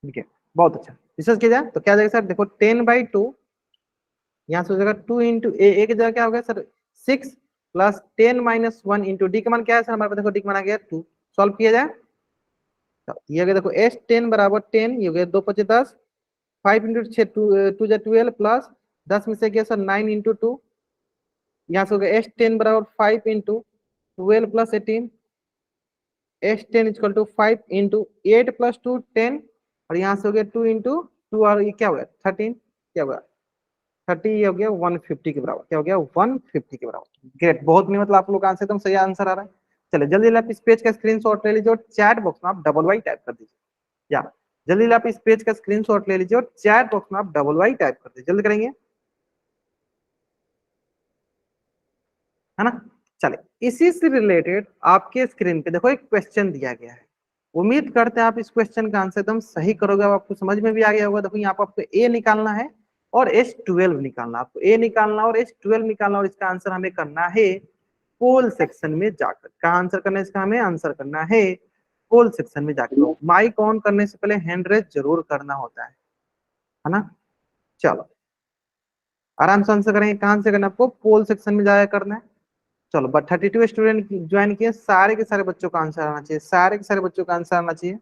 Speaker 1: ठीक है, बहुत अच्छा। रिसर्च किया जाए तो क्या जाएगा सर? देखो 10/2, यहाँ से हो जाएगा 2 इंटू ए की जगह क्या हो गया सर? 6 प्लस 10-1 इंटू डी का मान क्या है सर हमारे पास? देखो डी का मान आ गया 2। सॉल्व किया जाए तो ये हो गया, देखो S10 बराबर 10, ये हो गया 2 5 10, 5 इंटू 6 2 जा 12 प्लस 10 में से गया सर 9 इंटू 2। यहाँ से हो गया S10 बराबर 5 into 12 plus 18। S10 equal to 5 into 8 plus 2 10। और यहाँ से हो गया 2 इंटू 2, और ये क्या हो गया 13, क्या होगा 30, ये हो गया 150 के बराबर। क्या हो गया? 150 के बराबर। ग्रेट, बहुत नहीं, मतलब आप लोग का आंसर एकदम सही आंसर आ रहा है। चलिए जल्दी जल्दी आप इस पेज का स्क्रीनशॉट ले लीजिए और चैट बॉक्स में आप डबल वाई टाइप कर दीजिए। या जल्दी जल्दी आप इस पेज का स्क्रीनशॉट ले लीजिए और चैट बॉक्स में आप डबल वाई टाइप कर दीजिए। जल्दी करेंगे, है ना। चलिए, इसी से रिलेटेड आपके स्क्रीन पे देखो एक क्वेश्चन दिया गया है। उम्मीद करते हैं आप इस क्वेश्चन का आंसर एकदम सही करोगे, अब आपको समझ में भी आ गया होगा। देखो यहाँ पर आपको ए निकालना है और S12 निकालना, आपको ए निकालना और S12 निकालना, और इसका आंसर हमें करना है पोल सेक्शन में जाकर। कहा आंसर करना है इसका? हमें आंसर करना है पोल सेक्शन में जाकर। माइक ऑन करने से पहले हैंड रेस जरूर करना होता है ना। चलो, आराम से आंसर करेंगे। कहां से करना है आपको? पोल सेक्शन में जाकर करना है। चलो, बट 32 स्टूडेंट ज्वाइन किए, सारे के सारे बच्चों का आंसर आना चाहिए, सारे के सारे बच्चों का आंसर आना चाहिए।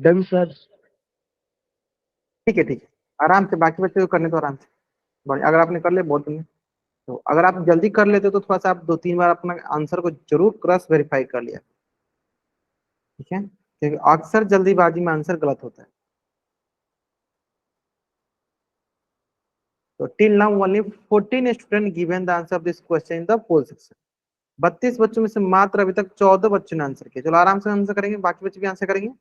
Speaker 3: Done sir.
Speaker 1: ठीक है, ठीक है, आराम से बाकी बच्चे को करने तो आराम से। बढ़िया, अगर आपने कर लिया बहुत बढ़िया। तो अगर आप जल्दी कर लेते तो थोड़ा सा आप 2-3 बार अपना आंसर को जरूर क्रॉस वेरीफाई कर लिया, ठीक है, क्योंकि अक्सर जल्दीबाजी में आंसर गलत होता है। तो till now only 14 student given the answer of this question in the poll section. 32 बच्चों में से मात्र अभी तक 14 बच्चों ने आंसर किया। चलो आराम से आंसर करेंगे, बाकी बच्चे भी आंसर करेंगे।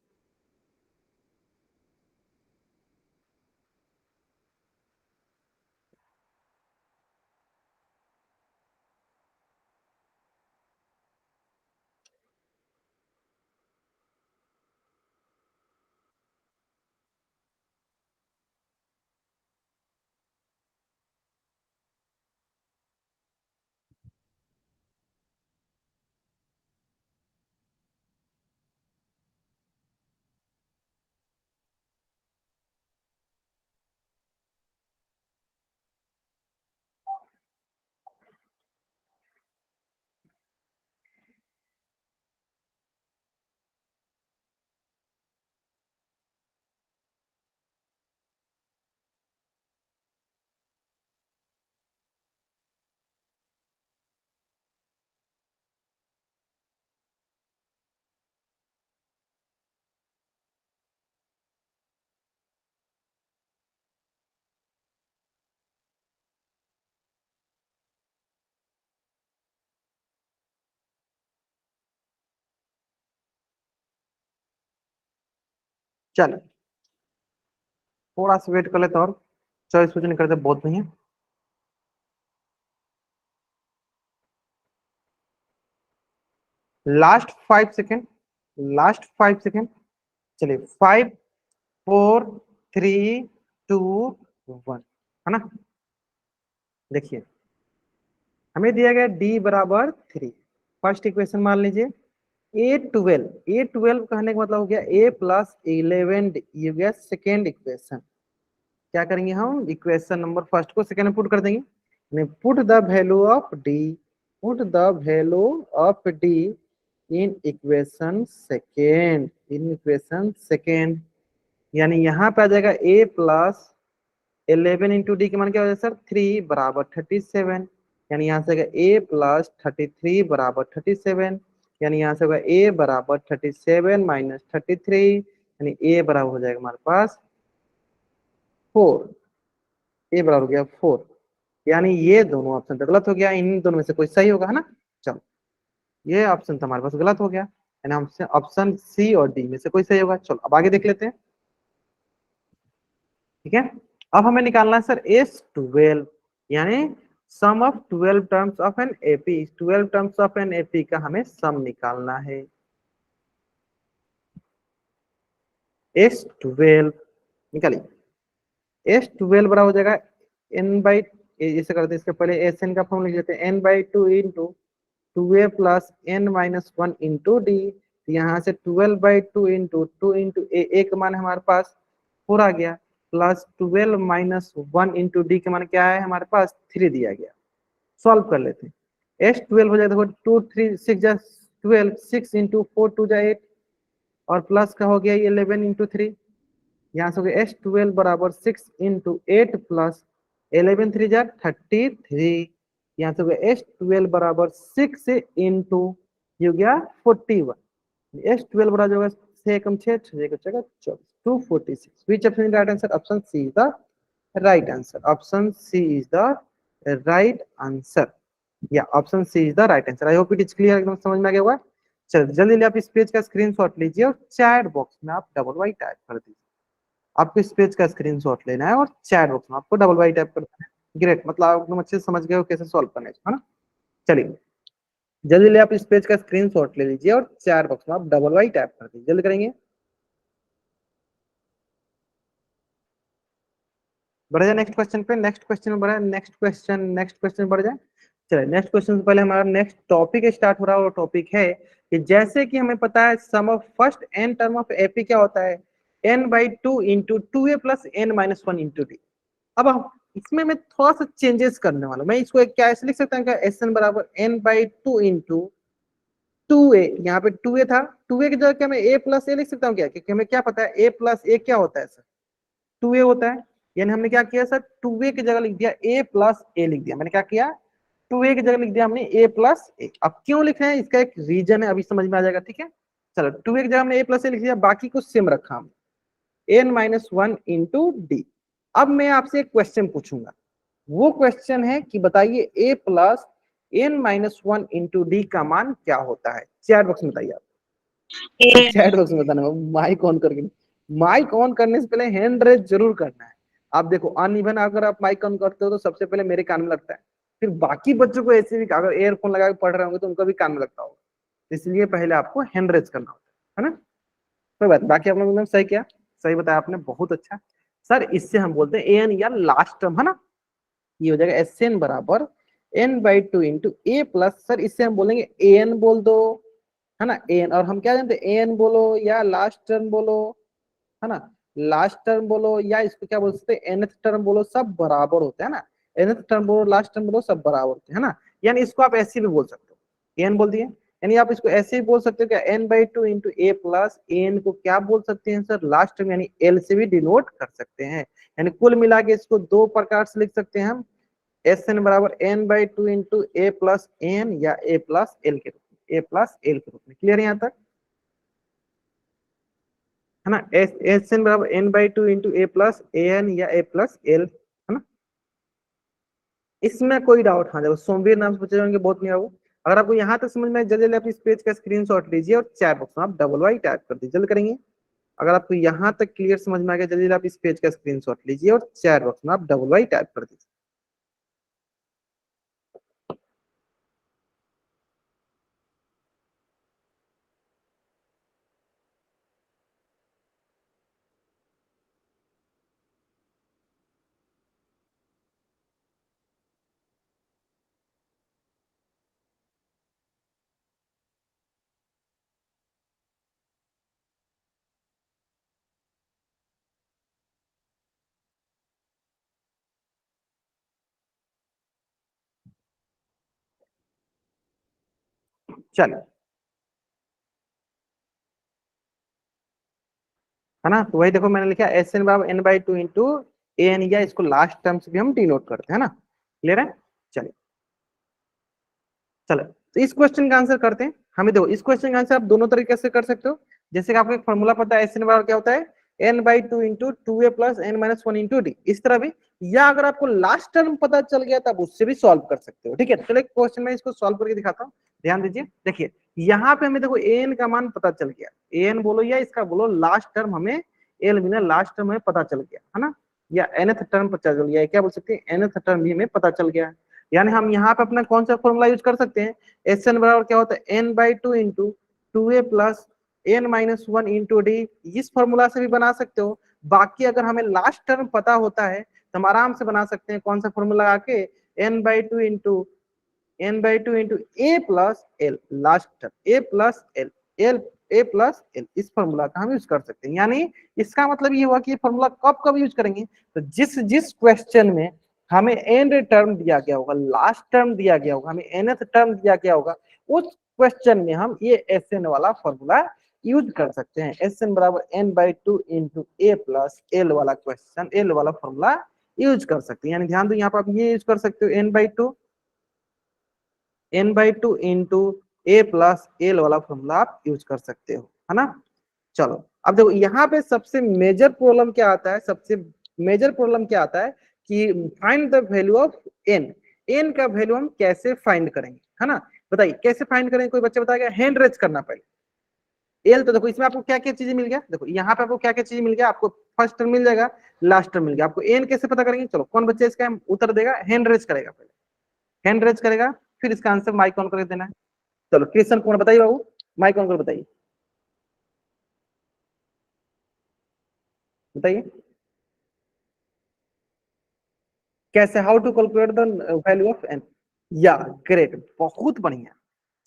Speaker 1: चलो थोड़ा सा वेट कर लेते और चॉइस क्वेश्चन करते बहुत नहीं है। Last 5 second, last 5 second. चलिए 5, 4, 3, 2, 1, है ना। देखिए हमें दिया गया डी बराबर 3। फर्स्ट इक्वेशन मान लीजिए ए ट्वेल्व कहने का मतलब हो गया A+11, ये हो गया सेकेंड इक्वेशन। क्या करेंगे हम, इक्वेशन नंबर फर्स्ट को सेकेंड में पुट कर देंगे। Put the value of D, put the value of D in equation second, यानी यहाँ पे आ जाएगा A+11 इंटू डी के मान क्या हो जाएगा सर, 3 बराबर 37, यानी यहाँ से A+33 बराबर 37, यानी यहाँ से होगा A बराबर 37 माइनस 33, यानी A बराबर हो जाएगा हमारे पास 4। A बराबर हो गया 4, यानी ये दोनों ऑप्शन तो गलत हो गया, इन दोनों में से कोई सही होगा, है ना। चलो ये ऑप्शन तो हमारे पास गलत हो गया, यानी हमसे ऑप्शन सी और डी में से कोई सही होगा। चलो अब आगे देख लेते हैं, ठीक है। अब हमें निकालना है सर S12, यानी sum of 12 terms of an AP. 12 terms of an AP का हमें सम निकालना है। S12 निकालिए। S12 बराबर हो जाएगा n बाई, इसे करते हैं इसके पहले एस एन का फॉर्म लिख लेते हैं, n/2 into 2a plus n-1 into D. यहाँ से 12/2 इंटू 2 इंटू ए का मान है हमारे पास 4 आ गया, प्लस 12-1 इंटू डी का मान क्या है हमारे पास 3 दिया गया। सॉल्व कर लेते हैं। S12 हो जाएगा, देखो 2 3 6 जा 12, 6 इंटू 4 2 जा 8, और प्लस का हो गया 11 इंटू 3। यहाँ से हो गया S12 बराबर 6 इंटू 8 प्लस 11 3 जा 33। यहाँ से हो गया S12 बराबर 6 इंटू ये हो गया 41। S12 बराबर होगा 6 कम 6 6 का चलेगा 24, 246। Which option is right answer, option C is the right answer, option C is the right answer, या option C is the right answer. I hope it is clear, एकदम समझ में आ गया होगा। चलिए जल्दी जल्दी आप इस पेज का स्क्रीनशॉट लीजिए और चैट बॉक्स में आप डबल वाई टाइप कर दीजिए। आपको इस पेज का स्क्रीनशॉट लेना है और चैट बॉक्स में आपको डबल वाई टाइप करना है। ग्रेट, मतलब आप एकदम अच्छे से समझ गए हो कैसे सॉल्व करना है ना। चलिए जल्दी जल्दी आप इस पेज का स्क्रीनशॉट ले लीजिए और चैट बॉक्स में आप डबल वाई टाइप कर दीजिए, जल्दी करेंगे। बढ़ जाए नेक्स्ट क्वेश्चन पे, नेक्स्ट क्वेश्चन बढ़ा, नेक्स्ट क्वेश्चन बढ़ जाए। चलिए नेक्स्ट क्वेश्चन से पहले हमारा नेक्स्ट टॉपिक स्टार्ट हो रहा है, वो टॉपिक है कि जैसे कि हमें पता है sum of first n term of AP क्या होता है, n/2 into 2a plus n-1 into D. अब हम इसमें मैं थोड़ा सा चेंजेस करने वाला हूं। मैं इसको क्या ऐसे लिख सकता हूँ, एस एन बराबर n/2 इंटू 2a, यहाँ पे 2a था, 2a की जगह क्या मैं a प्लस ए लिख सकता हूँ क्या, क्योंकि हमें क्या पता है a प्लस ए क्या होता है सर, 2a होता है। यानी हमने क्या किया सर, 2a की जगह लिख दिया a प्लस ए लिख दिया, मैंने क्या किया 2a की जगह लिख दिया हमने a प्लस ए। अब क्यों लिख रहे हैं इसका एक रीजन है, अभी समझ में आ जाएगा, ठीक है। चलो 2a की जगह हमने a प्लस ए लिख दिया, बाकी को सेम रखा हम n-1 इंटू डी। अब मैं आपसे एक क्वेश्चन पूछूंगा, वो क्वेश्चन है कि बताइए a plus n-1 into D का मान क्या होता है, चैट बॉक्स में बताइए आप। चैट बॉक्स में बताना, माइक ऑन करके, माइक ऑन करने से पहले हैंड रेज जरूर करना है। आप देखो अनइवन अगर आप माइक ऑन करते हो तो सबसे पहले मेरे कान में लगता है, फिर बाकी बच्चों को ऐसे भी अगर एयरफोन लगा के पढ़ रहे होंगे तो उनका भी कान में लगता होगा, इसलिए पहले आपको हैंड रेज करना होता है ना। कोई बात, बाकी आप लोगों ने सही किया, सही बताया आपने, बहुत अच्छा। सर इससे हम बोलते हैं एन या लास्ट टर्म है ना, ये हो जाएगा एस एन बराबर n/2 इंटू ए प्लस, सर इससे हम बोलेंगे एन बोल दो है ना, एन, और हम क्या जानते हैं एन बोलो या लास्ट टर्म बोलो है ना, लास्ट टर्म बोलो या इसको क्या बोल सकते हैं nth टर्म बोलो, सब बराबर होते हैं ना, nth टर्म बोलो लास्ट टर्म बोलो सब बराबर होते हैं ना। यानी इसको आप ऐसे भी बोल सकते हो, एन बोल दिए, यानी आप इसको ऐसे ही बोल सकते हो क्या n/2 इंटू ए प्लस, एन को क्या बोल सकते हैं सर लास्ट टर्म यानी एल से भी डिनोट कर सकते हैं। यानी कुल मिला के इसको दो प्रकार से लिख सकते हैं हम, एस एन बराबर n/2 इंटू ए प्लस एन या ए प्लस एल के रूप में, ए प्लस एल के रूप में। क्लियर है यहाँ तक है ना, एस एन बराबर n/2 इंटू ए प्लस एन या ए प्लस एल है ना। इसमें कोई डाउट, हाँ जब सोमवीर नाम से पूछे जाएंगे बहुत नहीं आओ। अगर आपको यहाँ तक समझ में आए जल्दी जल्दी आप इस पेज का स्क्रीनशॉट लीजिए और चैट बॉक्स में आप WY टाइप कर दीजिए, जल्द करेंगे। अगर आपको यहाँ तक क्लियर समझ में आ गया जल्दी जल्दी आप इस पेज का स्क्रीनशॉट लीजिए और चैट बॉक्स में आप WY टाइप कर दीजिए। चलो है ना, तो वही देखो मैंने लिखा एस एन बराबर n/2 इंटू एन, या इसको लास्ट टर्म से भी हम डिनोट करते हैं ना। क्लियर है, चलिए चलो, तो इस क्वेश्चन का आंसर करते हैं। हमें देखो इस क्वेश्चन का आंसर आप दोनों तरीके से कर सकते हो, जैसे कि आपको एक फॉर्मूला पता है एस एन बराबर क्या होता है n/2 into 2a plus n-1 into D, इस तरह भी, या अगर आपको लास्ट टर्म पता चल गया तब उससे भी सॉल्व कर सकते हो। ठीक है, चलो एक क्वेश्चन में इसको सॉल्व करके दिखाता हूँ, ध्यान दीजिए। देखिए यहाँ पे हमें देखो एन का मान पता चल गया, एन बोलो या इसका बोलो लास्ट टर्म हमें एल बिना लास्ट टर्म हमें पता चल गया है ना, या nth टर्म पता चल गया, क्या बोल सकते हैं nth टर्म भी हमें पता चल गया। यानी हम यहाँ पे अपना कौन सा फॉर्मूला यूज कर सकते हैं, एस एन बराबर क्या होता है n/2 into 2a plus n-1 into D, इस फॉर्मूला से भी बना सकते हो। बाकी अगर हमें लास्ट टर्म पता होता है तो हम आराम से बना सकते हैं, कौन सा फॉर्मूला लगा के n/2 into A plus L, last term A plus L, L A plus L, इस फॉर्मूला का हम यूज कर सकते हैं। यानी इसका मतलब ये हुआ कि ये फॉर्मूला कब कब यूज करेंगे, तो जिस जिस क्वेश्चन में हमें एंड टर्म दिया गया होगा, लास्ट टर्म दिया गया होगा, हमें nth टर्म दिया गया होगा, उस क्वेश्चन में हम ये एस एन वाला फॉर्मूला यूज कर सकते हैं। एस एन बराबर n/2 इंटू ए प्लस एल वाला क्वेश्चन, एल वाला फॉर्मूला यूज कर सकते हैं। यानी ध्यान दो यहाँ पर आप ये यूज कर सकते हो n/2 इंटू ए प्लस एल वाला फॉर्मूला आप यूज कर सकते हो, है ना। चलो अब देखो यहाँ पे सबसे मेजर प्रॉब्लम क्या आता है, सबसे मेजर प्रॉब्लम क्या आता है कि find the value of N, N का वैल्यू हम कैसे फाइंड करेंगे, है ना। बताइए कैसे फाइंड करेंगे, कोई बच्चा बताएगा, हैंड रेज करना पहले। एल तो देखो इसमें आपको क्या क्या चीजें मिल गया, देखो यहाँ पे आपको क्या क्या चीजें मिल गया, आपको फर्स्ट टर्म मिल जाएगा, लास्ट टर्म मिल गया, आपको एन कैसे पता करेंगे, चलो कौन बच्चा इसका उत्तर देगा, हैंड रेज करेगा, पहले हैंड रेज करेगा, फिर इसका आंसर माइक ऑन करके देना है। चलो क्वेश्चन कौन बताइए बाबू, माइक ऑन कर बताइए, बताइए कैसे, how to calculate the value of N, या ग्रेट, बहुत बढ़िया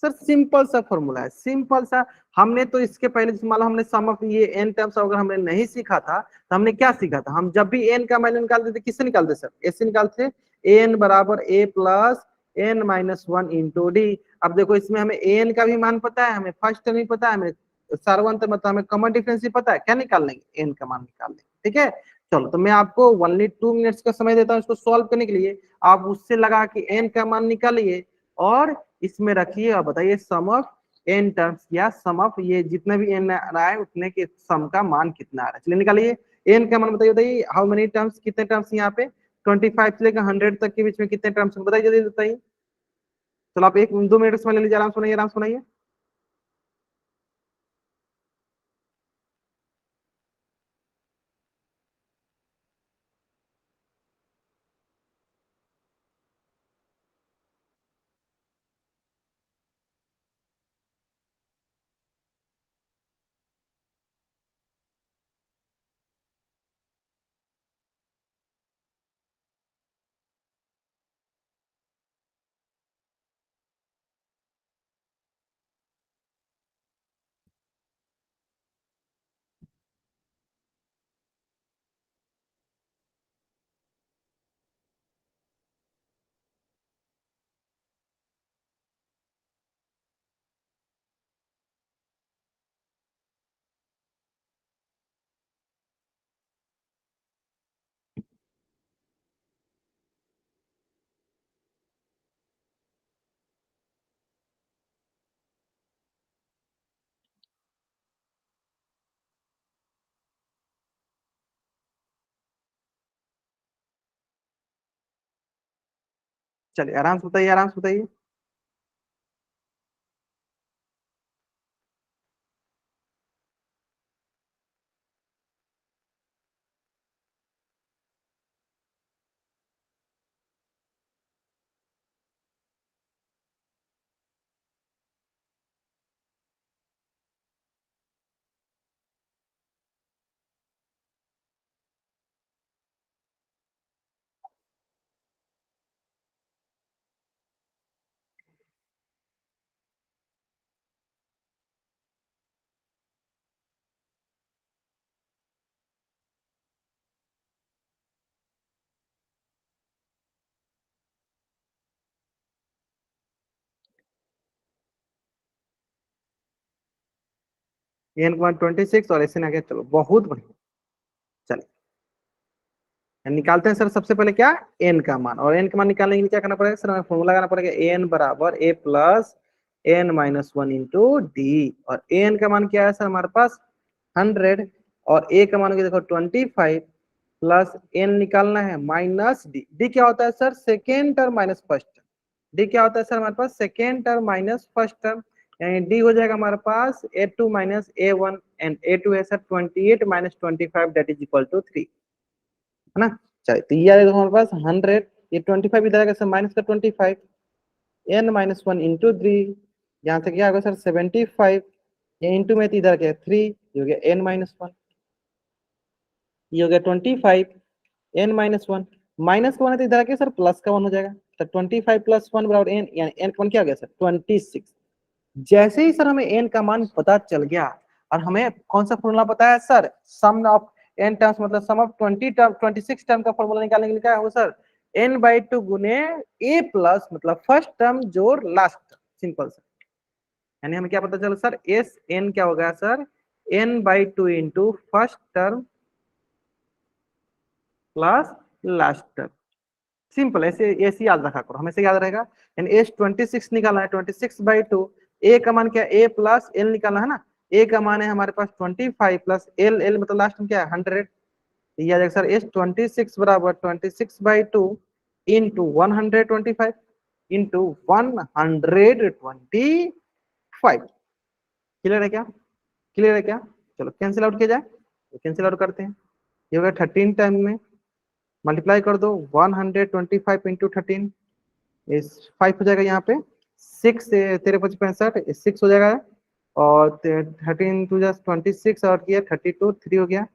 Speaker 1: सर, सिंपल सा फॉर्मूला है, सिंपल सा। हमने तो इसके पहले मान लो हमने सम ऑफ ये एन टर्म्स अगर हमने नहीं सीखा था तो हमने क्या सीखा था, हम जब भी एन का वैल्यू निकालते थे किससे निकालते सर, ऐसे निकालते एन बराबर a plus n-1 into D. अब देखो इसमें हमें एन का भी मान पता है, हमें फर्स्ट टर्म भी पता है, हमें सर्वंत मतलब हमें कॉमन डिफरेंस भी पता है, क्या निकाल लेंगे, एन का मान निकाल लेंगे। ठीक है, चलो तो मैं आपको ओनली 2 मिनट्स का समय देता हूँ इसको सॉल्व करने के लिए, आप उससे लगा के एन का मान निकालिए और इसमें रखिए और बताइए सम ऑफ एन टर्म्स या सम ऑफ ये जितने भी एन आ रहा है उतने के सम का मान कितना आ रहा है। चलिए निकालिए एन का मान, बताइए बताइए हाउ मेनी टर्म्स, कितने टर्म्स यहाँ पे 25 से लेकर 100 तक के बीच में कितने टर्म्स, बताइए जल्दी बताइए। चलो आप 1-2 मिनट समय ले लीजिए, आराम सुनाइए, आराम सुनाइए। चलिए आराम से बताइए, आराम से बताइए। एन का मान 26 और ऐसे ना गया, चलो बहुत बढ़िया। चलिए निकालते हैं सर, सबसे पहले क्या, एन का मान, और एन का मान निकालने के लिए क्या करना पड़ेगा सर, हमें फॉर्मूला लगाना पड़ेगा, एन बराबर a plus N minus one into d. और एन का मान क्या है सर हमारे पास 100, और ए का मान हो गया देखो 25 प्लस एन निकालना है माइनस डी। डी क्या होता है sir, second term minus first term. D क्या होता है सर हमारे पास, second term minus first term, यानी डी हो जाएगा हमारे पास a2 minus a1, and a2 है sir 28 minus 25 that is equal to 3, है ना। चलिए तो ये आ जाएगा हमारे पास 100, ये 25 इधर आएगा सर माइनस का 25, n माइनस वन इंटू 3, यहाँ से क्या होगा सर 75, ये इंटू में तो इधर क्या 3, ये हो गया n माइनस वन, ये हो गया 25, n माइनस वन, माइनस का वन है तो इधर आके सर प्लस का वन हो जाएगा, तो 25 प्लस वन बराबर n, यानी n का वन क्या हो गया सर 26। जैसे ही सर हमें n का मान पता चल गया, और हमें कौन सा फॉर्मूला पता है sir, sum of n terms मतलब सम ऑफ 26 टर्म का फॉर्मूला निकालने के लिए क्या है सर, n/2 गुने a प्लस मतलब फर्स्ट टर्म जोड़ लास्ट, सिंपल सर। यानी हमें क्या पता चला सर, एस एन क्या हो गया sir, n/2 into first term plus last term, simple. ऐसे ऐसे याद रखा करो, हमेशा याद रहेगा। यानी एस 26 निकालना है, 26/2, ए का मान क्या है, ए प्लस एल निकालना है ना, ए का मान है हमारे पास 25 प्लस एल, एल मतलब लास्ट में क्या है 100, ये आ जाएगा सर एस 26 बराबर 26/2 इंटू 125 इंटू 125। क्लियर है क्या, क्लियर है क्या। चलो कैंसिल आउट किया जाए, तो कैंसिल आउट करते हैं, ये होगा 13 टाइम में मल्टीप्लाई कर दो, 125 इंटू 13 इस 5 हो जाएगा यहाँ पे, 6 तेरे 65, 6 हो जाएगा, और 13 टू जस्ट 26 और किया 32, 3 हो गया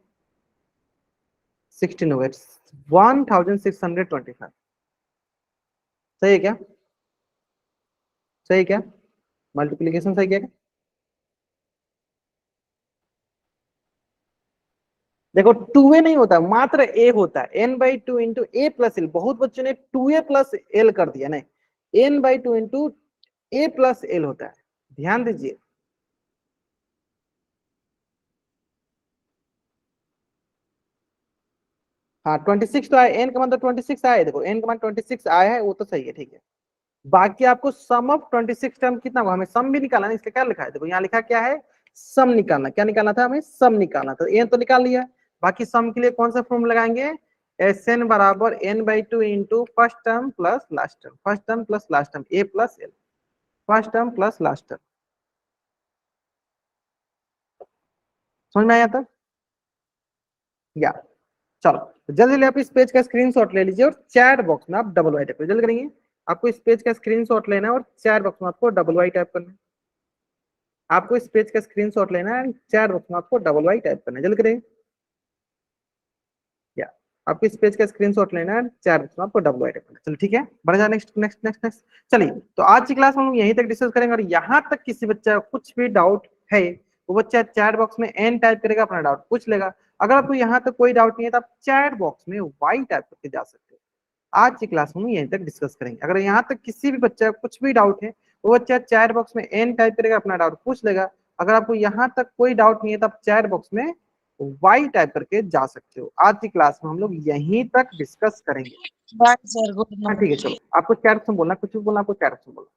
Speaker 1: 16 हो गया 1625। सही है क्या, सही है क्या, मल्टीप्लीकेशन सही क्या। देखो 2a नहीं होता, मात्र a होता है, n/2 इंटू ए प्लस एल, बहुत बच्चों ने 2a प्लस एल कर दिया, नहीं n/2 इंटू ए प्लस एल होता है, ध्यान दीजिए। हाँ 26 तो आया, एन का मतलब 26 आया है, देखो एन का मतलब 26 आया है, वो तो सही है, ठीक है। बाकी आपको सम ऑफ 26 टर्म कितना हुआ, हमें सम भी निकालना है, इसलिए क्या लिखा है, देखो यहाँ लिखा क्या है, सम निकालना। क्या निकालना था हमें, सम निकालना, तो एन तो निकाल लिया। बाकी सम के लिए कौन सा फॉर्म लगाएंगे, एस एन बराबर N by two into first term plus last term, first term plus last term, A plus L, first term plus last term. समझ में आया तक या, चलो तो जल्दी जल्दी आप इस पेज का स्क्रीनशॉट ले लीजिए और चैट बॉक्स में आप डबल वाई टाइप जल्दी करेंगे। आपको इस पेज का स्क्रीनशॉट लेना है और चैट बॉक्स में आपको डबल वाई टाइप करना है। आपको इस पेज का स्क्रीनशॉट लेना है, चैट बॉक्स में आपको डबल वाई टाइप करना है, जल्दी करेंगे। या आपको इस पेज का स्क्रीनशॉट लेना है, चैट बॉक्स में आपको डबल वाई टाइप करना है। चलो ठीक है, बढ़ जाए नेक्स्ट नेक्स्ट नेक्स्ट नेक्स्ट। चलिए तो आज की क्लास में हम लोग यहीं तक डिस्कस करेंगे, और यहाँ तक किसी बच्चा का कुछ भी डाउट है, वो बच्चा चैट बॉक्स में एन टाइप करेगा, अपना डाउट पूछ लेगा। अगर आपको यहाँ तक कोई डाउट नहीं है तो आप चैट बॉक्स में वाई टाइप करके जा सकते हो। आज की क्लास में हम यहीं तक डिस्कस करेंगे। अगर यहाँ तक किसी भी बच्चा को कुछ भी डाउट है, वो बच्चा चैट बॉक्स में एन टाइप करेगा, अपना डाउट पूछ लेगा। अगर आपको यहाँ तक कोई डाउट नहीं है तो आप चैट बॉक्स में वाई टाइप करके जा सकते हो। आज की क्लास में हम लोग यहीं तक डिस्कस करेंगे।
Speaker 2: बाय सर, गुड
Speaker 1: हाँ ठीक है,
Speaker 2: नाइट।
Speaker 1: चलो आपको चैट बॉक्स में बोलना, कुछ भी बोलना आपको चैट बॉक्स में बोलना।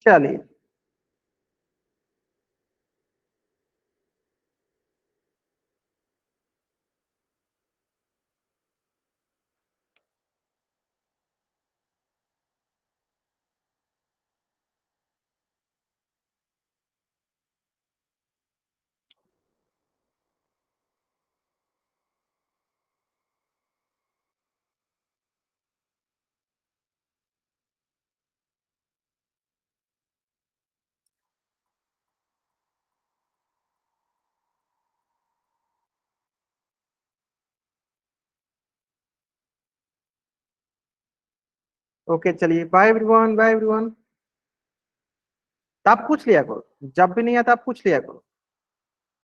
Speaker 1: चलिए ओके, चलिए बाय एवरीवन, बाय एवरीवन। आप पूछ लिया करो, जब भी नहीं आता आप पूछ लिया करो।